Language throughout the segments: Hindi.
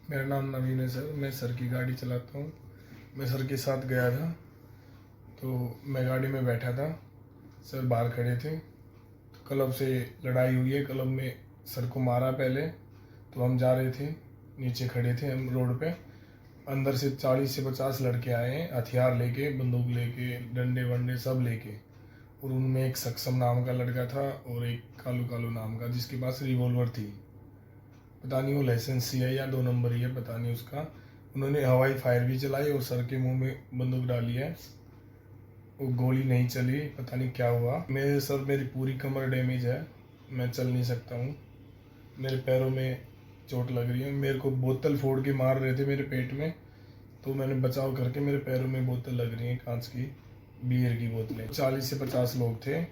मेरा नाम नवीन है सर। मैं सर की गाड़ी चलाता हूँ। मैं सर के साथ गया था, तो मैं गाड़ी में बैठा था, सर बाहर खड़े थे। तो क्लब से लड़ाई हुई है, क्लब में सर को मारा पहले। तो हम जा रहे थे, नीचे खड़े थे हम रोड पे। अंदर से 40 से 50 लड़के आए हैं, हथियार लेके, बंदूक लेके, डंडे वंडे सब लेके। और उनमें एक सक्षम नाम का लड़का था और एक कालू कालू नाम का, जिसके पास रिवॉल्वर थी। पता नहीं वो लाइसेंस ही है या 2 नंबर ही है, पता नहीं उसका। उन्होंने हवाई फायर भी चलाई और सर के मुंह में बंदूक डाली है। वो गोली नहीं चली, पता नहीं क्या हुआ। मेरे सर, मेरी पूरी कमर डैमेज है, मैं चल नहीं सकता हूँ। मेरे पैरों में चोट लग रही है। मेरे को बोतल फोड़ के मार रहे थे मेरे पेट में, तो मैंने बचाव करके, मेरे पैरों में बोतल लग रही है, कांच की बियर की बोतलें। 40 से 50 लोग थे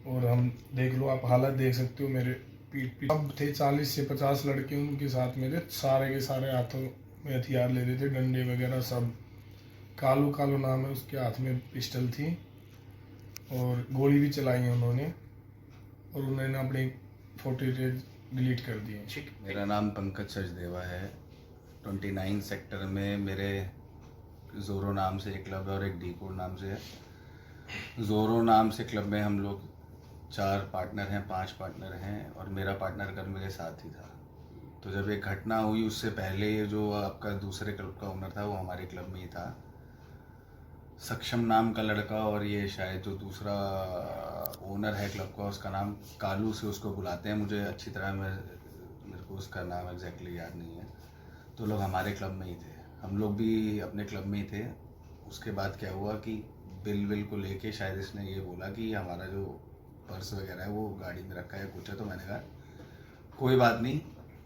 और हम देख लो, आप हालत देख सकते हो मेरे पीठ अब थे 40 से 50 लड़के उनके साथ मेरे। सारे के सारे हाथों में हथियार ले रहे थे, डंडे वगैरह सब। कालू कालू नाम है उसके, हाथ में पिस्टल थी और गोली भी चलाई है उन्होंने। और उन्होंने अपनी फोटेज डिलीट कर दी है। मेरा नाम पंकज सचदेवा है। 29 सेक्टर में मेरे ज़ोरो नाम से एक क्लब है और एक डीकोड नाम से है। ज़ोरो नाम से क्लब में हम लोग 4 पार्टनर हैं, 5 पार्टनर हैं और मेरा पार्टनर कल मेरे साथ ही था। तो जब एक घटना हुई, उससे पहले ये जो आपका दूसरे क्लब का ओनर था वो हमारे क्लब में ही था, सक्षम नाम का लड़का। और ये शायद जो दूसरा ओनर है क्लब का, उसका नाम कालू से उसको बुलाते हैं, मुझे अच्छी तरह मेरे को उसका नाम एग्जैक्टली याद नहीं है। तो लोग हमारे क्लब में ही थे, हम लोग भी अपने क्लब में ही थे। उसके बाद क्या हुआ कि बिल को लेके शायद इसने ये बोला कि हमारा जो पर्स वगैरह है वो गाड़ी में रखा है कुछ है। तो मैंने कहा कोई बात नहीं,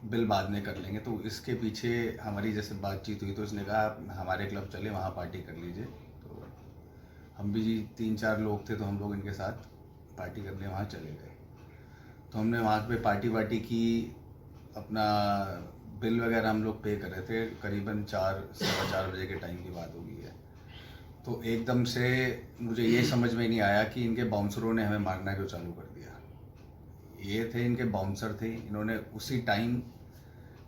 बिल बाद में कर लेंगे। तो इसके पीछे हमारी जैसे बातचीत हुई, तो इसने कहा आप हमारे क्लब चले, वहाँ पार्टी कर लीजिए। तो हम भी 3-4 लोग थे, तो हम लोग इनके साथ पार्टी करने वहाँ चले गए। तो हमने वहाँ पे पार्टी की, अपना बिल वगैरह हम लोग पे कर रहे थे। करीबन 4-4:15 बजे के टाइम की बात होगी है। तो एकदम से मुझे ये समझ में नहीं आया कि इनके बाउंसरों ने हमें मारना क्यों चालू कर दिया। ये थे इनके बाउंसर थे, इन्होंने उसी टाइम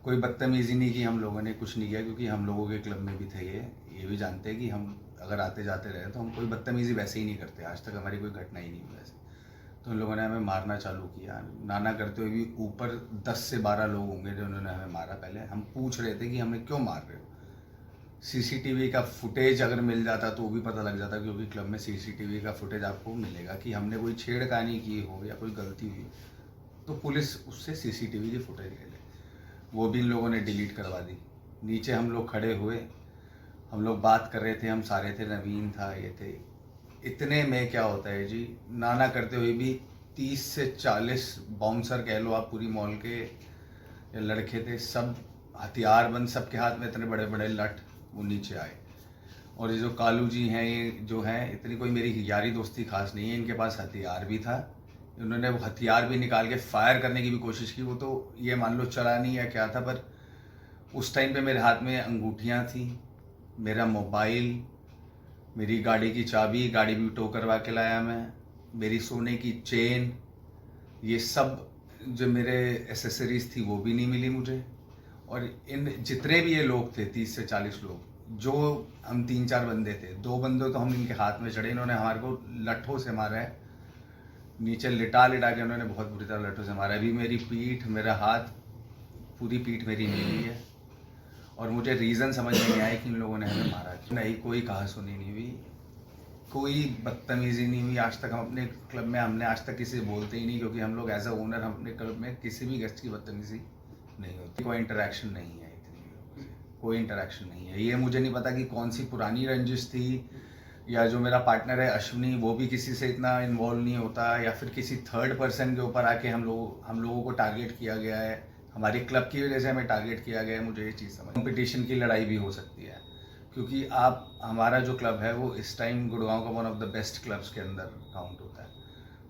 कोई बदतमीज़ी नहीं की, हम लोगों ने कुछ नहीं किया, क्योंकि हम लोगों के क्लब में भी थे। ये भी जानते हैं कि हम अगर आते जाते रहे तो हम कोई बदतमीज़ी वैसे ही नहीं करते। आज तक हमारी कोई घटना ही नहीं हुई वैसे। तो उन लोगों ने हमें मारना चालू किया, नाना करते हुए भी। ऊपर 10 से 12 लोग होंगे जो उन्होंने हमें मारा। पहले हम पूछ रहे थे कि हमें क्यों मार रहे हो। सीसीटीवी का फुटेज अगर मिल जाता तो वो भी पता लग जाता, क्योंकि क्लब में सीसीटीवी का फुटेज आपको मिलेगा कि हमने कोई छेड़खानी की हो या कोई गलती हुई तो पुलिस उससे सीसीटीवी की फुटेज ले ले। वो भी इन लोगों ने डिलीट करवा दी। नीचे हम लोग खड़े हुए, हम लोग बात कर रहे थे, हम सारे थे, नवीन था, ये थे। इतने में क्या होता है जी, नाना करते हुए भी 30 से 40 बाउंसर कह लो आप, पूरी मॉल के लड़के थे, सब हथियार बंद, सबके हाथ में इतने बड़े बड़े लठ। वो नीचे आए। और ये जो कालू जी हैं, ये जो हैं, इतनी कोई मेरी यारी दोस्ती खास नहीं है, इनके पास हथियार भी था। उन्होंने वो हथियार भी निकाल के फायर करने की भी कोशिश की। वो तो ये मान लो चला नहीं या क्या था, पर उस टाइम पे मेरे हाथ में अंगूठियाँ थी, मेरा मोबाइल, मेरी गाड़ी की चाबी, गाड़ी भी टो करवा के लाया मैं, मेरी सोने की चेन, ये सब जो मेरे एसेसरीज थी वो भी नहीं मिली मुझे। और इन जितने भी ये लोग थे, 30 से 40 लोग, जो हम 3-4 बंदे थे, 2 बंदे तो हम इनके हाथ में चढ़े। इन्होंने हमारे को लट्ठों से मारा है, नीचे लिटा के उन्होंने बहुत बुरी तरह लट्ठों से मारा है। अभी मेरी पीठ, मेरा हाथ, पूरी पीठ मेरी नीली है। और मुझे रीज़न समझ में नहीं आया कि इन लोगों ने हमें मारा क्यों। नहीं, कोई कहा सुनी नहीं हुई, कोई बदतमीज़ी नहीं हुई। आज तक हम अपने क्लब में, हमने आज तक किसी से बोलते ही नहीं, क्योंकि हम लोग एज अ ओनर, हम अपने क्लब में किसी भी गेस्ट की बदतमीज़ी नहीं होती। कोई इंटरेक्शन नहीं है, इतनी लोगों से कोई इंटरेक्शन नहीं है। ये मुझे नहीं पता कि कौन सी पुरानी रंजिश थी, या जो मेरा पार्टनर है अश्विनी, वो भी किसी से इतना इन्वॉल्व नहीं होता, या फिर किसी थर्ड पर्सन के ऊपर आके हम लोगों को टारगेट किया गया है, हमारे क्लब की वजह से हमें टारगेट किया गया है। मुझे ये चीज़ समझ, कंपटीशन की लड़ाई भी हो सकती है, क्योंकि आप, हमारा जो क्लब है वो इस टाइम गुड़गांव का one of the best clubs के अंदर काउंट होता है।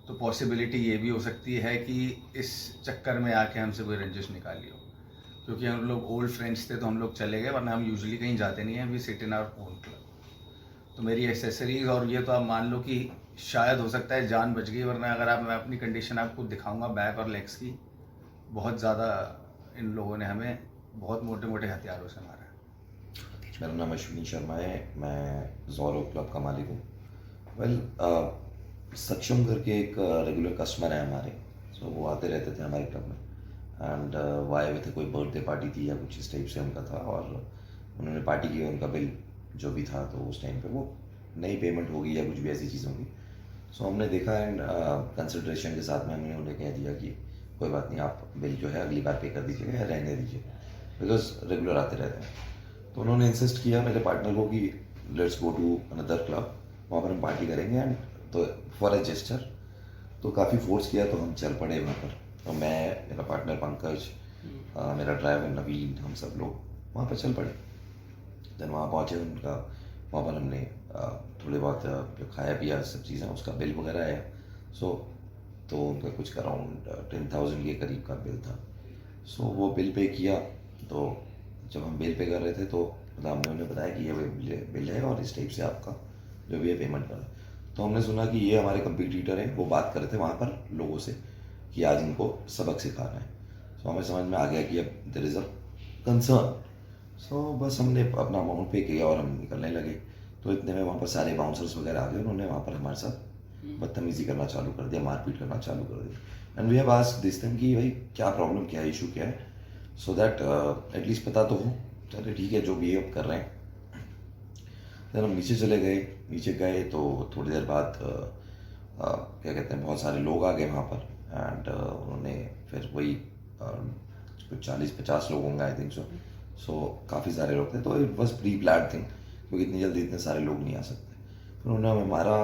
तो पॉसिबिलिटी ये भी हो सकती है कि इस चक्कर में आके हमसे कोई रंजिश निकाली हो, क्योंकि हम लोग ओल्ड फ्रेंड्स थे तो हम लोग चले गए, वरना हम यूजुअली कहीं जाते नहीं हैं। We sit in our own club. तो मेरी एक्सेसरीज और ये तो आप मान लो कि शायद हो सकता है जान बच गई, वरना अगर आप, मैं अपनी कंडीशन आपको दिखाऊंगा बैक और लेग्स की, बहुत ज़्यादा इन लोगों ने हमें बहुत मोटे मोटे हथियारों से मारा है। मेरा नाम अश्विनी शर्मा है, मैं ज़ोरो क्लब का मालिक हूँ। वेल सक्षम करके एक रेगुलर कस्टमर है हमारे, सो वो आते रहते थे हमारे क्लब में एंड वो आए हुए थे, कोई बर्थडे पार्टी थी या कुछ इस टाइप से उनका था और उन्होंने पार्टी की, उनका बिल जो भी था तो उस टाइम पे वो नई पेमेंट होगी या कुछ भी ऐसी चीज़ होगी। सो हमने देखा एंड कंसिडरेशन के साथ में हमने उन्हें कह दिया कि कोई बात नहीं, आप बिल जो है अगली बार पे कर दीजिएगा या रहने दीजिए, बिकॉज रेगुलर आते रहते हैं। तो उन्होंने इंसिस्ट किया मेरे पार्टनर को कि let's go to another club, वहाँ पर हम पार्टी करेंगे एंड तो फॉर अ जेस्चर तो काफ़ी फोर्स किया, तो हम चल पड़े वहाँ पर। तो मैं, मेरा पार्टनर पंकज, मेरा ड्राइवर नवीन, हम सब लोग वहाँ पर चल पड़े। देन वहाँ पहुँचे, उनका वहाँ पर हमने थोड़े बहुत जो खाया पिया सब चीज़ें, उसका बिल वगैरह आया। सो तो उनका कुछ अराउंड 10,000 के करीब का बिल था। सो वो बिल पे किया। तो जब हम बिल पे कर रहे थे तो मतलब हमने उन्हें बताया कि ये बिल है और इस टाइप से आपका जो भी है पेमेंट करना। तो हमने सुना कि ये हमारे कंपटीटर हैं, वो बात कर रहे थे वहाँ पर लोगों से कि आज इनको सबक सिखा रहे हैं। सो हमें समझ में आ गया कि अब देयर इज़ अ कंसर्न। सो बस हमने अपना अमाउंट पे किया और हम निकलने लगे। तो इतने में वहाँ पर सारे बाउंसर्स वगैरह आ गए, उन्होंने वहाँ पर हमारे साथ बदतमीज़ी करना चालू कर दिया, मारपीट करना चालू कर दिया। And we have asked this thing कि भाई क्या प्रॉब्लम, क्या इशू क्या है, सो दैट एटलीस्ट पता तो हो। चले ठीक है, जो भी है कर रहे हैं। फिर हम नीचे चले गए। नीचे गए तो थोड़ी देर बाद क्या कहते हैं, बहुत सारे लोग आ गए वहाँ पर एंड उन्होंने फिर वही कुछ 40-50 लोग होंगे आई थिंक सो काफ़ी सारे लोग थे। तो it was pre plan thing, क्योंकि इतनी जल्दी इतने सारे लोग नहीं आ सकते। फिर उन्होंने हमें मारा,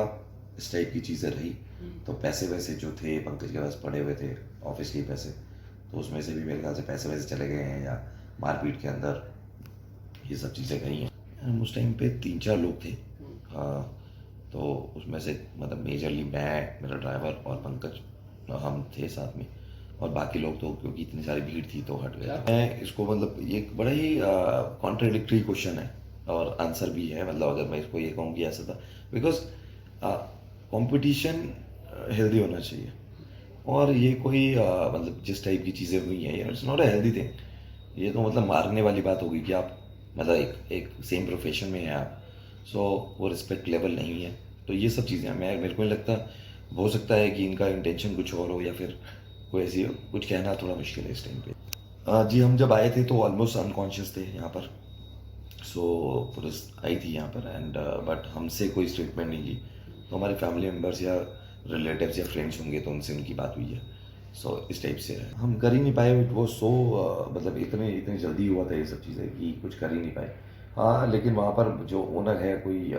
इस टाइप की चीज़ें रही। तो पैसे वैसे जो थे पंकज के पास पड़े हुए थे, ऑफिस के पैसे, तो उसमें से भी मेरे ख्याल से पैसे वैसे चले गए हैं या मारपीट के अंदर ये सब चीज़ें गई हैं। हम उस टाइम पे 3-4 लोग थे। तो उसमें से मतलब मेजरली मैं, मेरा ड्राइवर और पंकज, हम थे साथ में, और बाकी लोग तो क्योंकि इतनी सारी भीड़ थी तो हट गए। मैं इसको मतलब ये एक बड़ा ही कॉन्ट्राडिक्टरी क्वेश्चन है और आंसर भी है। मतलब अगर मैं इसको ये कहूँ कि ऐसा था, बिकॉज कंपटीशन हेल्दी होना चाहिए, और ये कोई मतलब जिस टाइप की चीज़ें हुई हैं, it's not a healthy thing. ये तो मतलब मारने वाली बात होगी कि आप मतलब एक सेम प्रोफेशन में हैं आप, सो वो रिस्पेक्ट लेवल नहीं है। तो ये सब चीज़ें मेरे को नहीं लगता, हो सकता है कि इनका इंटेंशन कुछ और हो या फिर कोई ऐसी हो, कुछ कहना थोड़ा मुश्किल है इस टाइम पे। जी हम जब आए थे तो ऑलमोस्ट अनकॉन्शियस थे यहाँ पर। सो पुलिस आई थी यहाँ पर एंड बट हमसे कोई स्टेटमेंट नहीं की। तो हमारे फैमिली मेम्बर्स या रिलेटिव्स या फ्रेंड्स होंगे तो उनसे उनकी बात हुई है। सो इस टाइप से है, हम कर ही नहीं पाए। वो सो मतलब इतनी जल्दी हुआ था ये सब चीज़ें कि कुछ कर ही नहीं पाए। हाँ, लेकिन वहाँ पर जो ओनर है कोई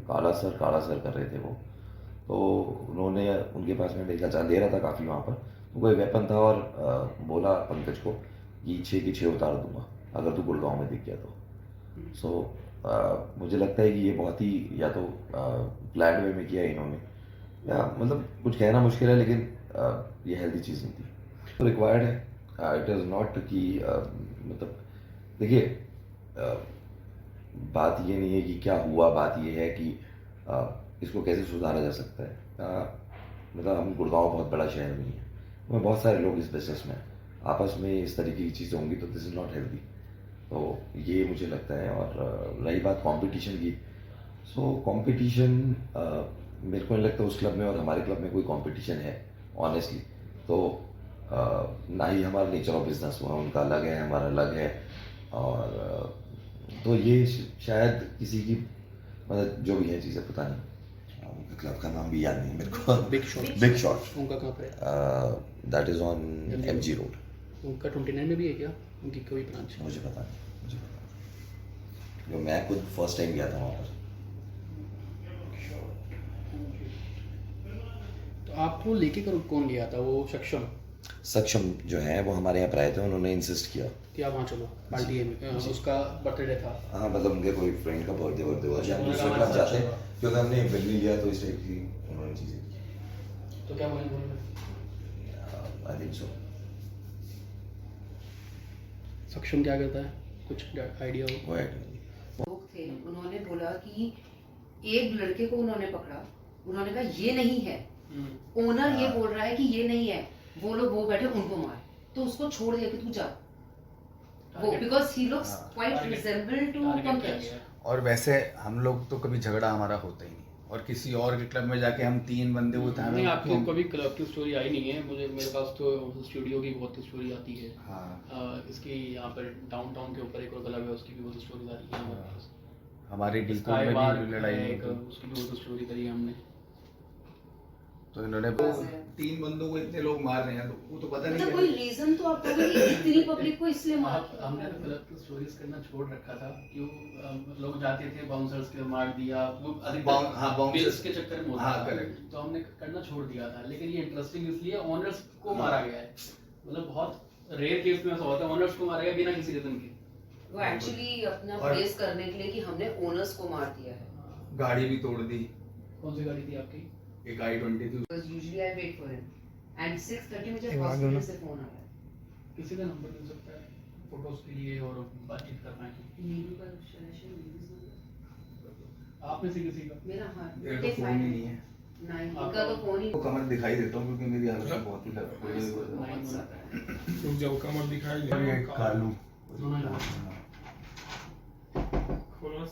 काला सर कर रहे थे वो। तो उन्होंने, उनके पास में देखा जा दे रहा था काफ़ी वहाँ पर, तो कोई वेपन था और बोला पंकज को कि 6 की 6 उतार दूंगा अगर तू गुड़गांव में दिख गया तो। सो मुझे लगता है कि ये बहुत ही या तो प्लान वे में किया इन्होंने, या मतलब कुछ कहना मुश्किल है, लेकिन ये हेल्दी चीज़ नहीं थी। तो रिक्वायर्ड है, इट इज़ नॉट कि मतलब देखिए बात ये नहीं है कि क्या हुआ, बात ये है कि इसको कैसे सुधारा जा सकता है। मतलब हम गुड़गांव बहुत बड़ा शहर नहीं है, उसमें बहुत सारे लोग इस बिजनेस में आपस में इस तरीके की चीज़ें होंगी तो दिस इज़ नॉट हेल्दी। तो ये मुझे लगता है। और रही बात कंपटीशन की, सो कंपटीशन मेरे को नहीं लगता उस क्लब में और हमारे क्लब में कोई कंपटीशन है ऑनेस्टली। तो ना ही हमारा नेचर ऑफ बिजनेस हुआ, उनका अलग है, हमारा अलग है। और तो ये शायद किसी की मतलब जो भी है चीज़ें पता नहीं, उनके क्लब का नाम भी याद नहीं मेरे को। बिग शॉट उनका कहाँ पर है? That is on MG road. उनका 29 में भी है क्या, उनकी कोई ब्रांच? मुझे पता नहीं, जो मैं खुद फर्स्ट टाइम गया था वहाँ पर। तो आपको लेके कौन गया था? वो सक्षम जो है वो हमारे यहाँ पर आए थे, उन्होंने इंसिस्ट किया कि आप वहाँ चलो पार्टी है, उसका बर्थडे था। हाँ, मतलब उनके कोई फ्रेंड का बर्थडे हुआ या दूसरे क्लब जाते हैं, क्योंकि हमने बिल नहीं लिया तो इस टाइप की उन्होंने चीज़ें की। तो क्या बोले? I think so. सक्षम क्या करता है, कुछ आइडिया हो? लोग थे, उन्होंने बोला कि एक लड़के को उन्होंने पकड़ा, उन्होंने कहा ये नहीं है, ओनर ये बोल रहा है कि ये नहीं है, वो लोग वो बैठे उनको मार, तो उसको छोड़ दिया कि तू जा। वो बिकॉज ही लुक्स हाँ। क्वाइट रिजेंबल टू टारगेट क्या पंकज। गया है? और वैसे हम लोग तो कभी झगड़ा हमारा होता ही नहीं, और किसी और के क्लब में जाके हम 3 बंदे होते हैं नहीं, हमें आपकी कभी क्लब की स्टोरी आई नहीं है मुझे, मेरे पास तो स्टूडियो की बहुत स्टोरी आती है। हाँ इसकी यहाँ पर डाउनटाउन के ऊपर एक और क्लब है, उसकी भी बहुत स्टोरीज आ रही है हमारे पास। हमारे डीकोर स्काई में बार भी लड़ाई है हुई एक, थी। उसकी भी बहुत स्टोरी करी है हमने। तो इन्होंने 3 बंदों को इतने लोग मार रहे हैं तो वो तो पता नहीं मतलब कोई रीजन तो आपको भी इतनी पब्लिक को इसलिए मार आप हमने तो क्लब की स्टोरीज करना छोड़ रखा था, क्यों लोग जाते थे बाउंसर्स के मार दिया, वो bouncers- बिल्स के चक्कर में होता हाँ, था, correct। तो हमने करना छोड़ दिया था। लेकिन ये इंटरेस्टिंग इसलिए ऑनर्स को मारा गया है, मतलब बहुत रेयर केस में ऐसा होता है ऑनर्स को मारा गया बिना किसी रीजन के। वो एक्चुअली अपना और- प्लेस करने के लिए कि हमने ओनर्स को मार दिया है। गाड़ी भी तोड़ दी, कौन सी गाड़ी थी आपकी? एक i20 थी। Because usually I wait for him. And 6:30 मुझे एक बात हॉस्पिटल बोलो। से फोन आया। किसी का नंबर मिल सकता है फोटोज के लिए और बातचीत कर पाए? नीलू का शायद नीलू's number। आप में से किसी का? मेरा हाँ मेरे तो फोन ही नहीं है। नहीं इनका तो फोन ही वो कमर दिखाई देता हूँ क्योंकि मेरी हालत बहुत ही खराब है। नाइन बनाता है। रुक जाओ, कमर दिखाई ये कालू दोनों ही खोलो।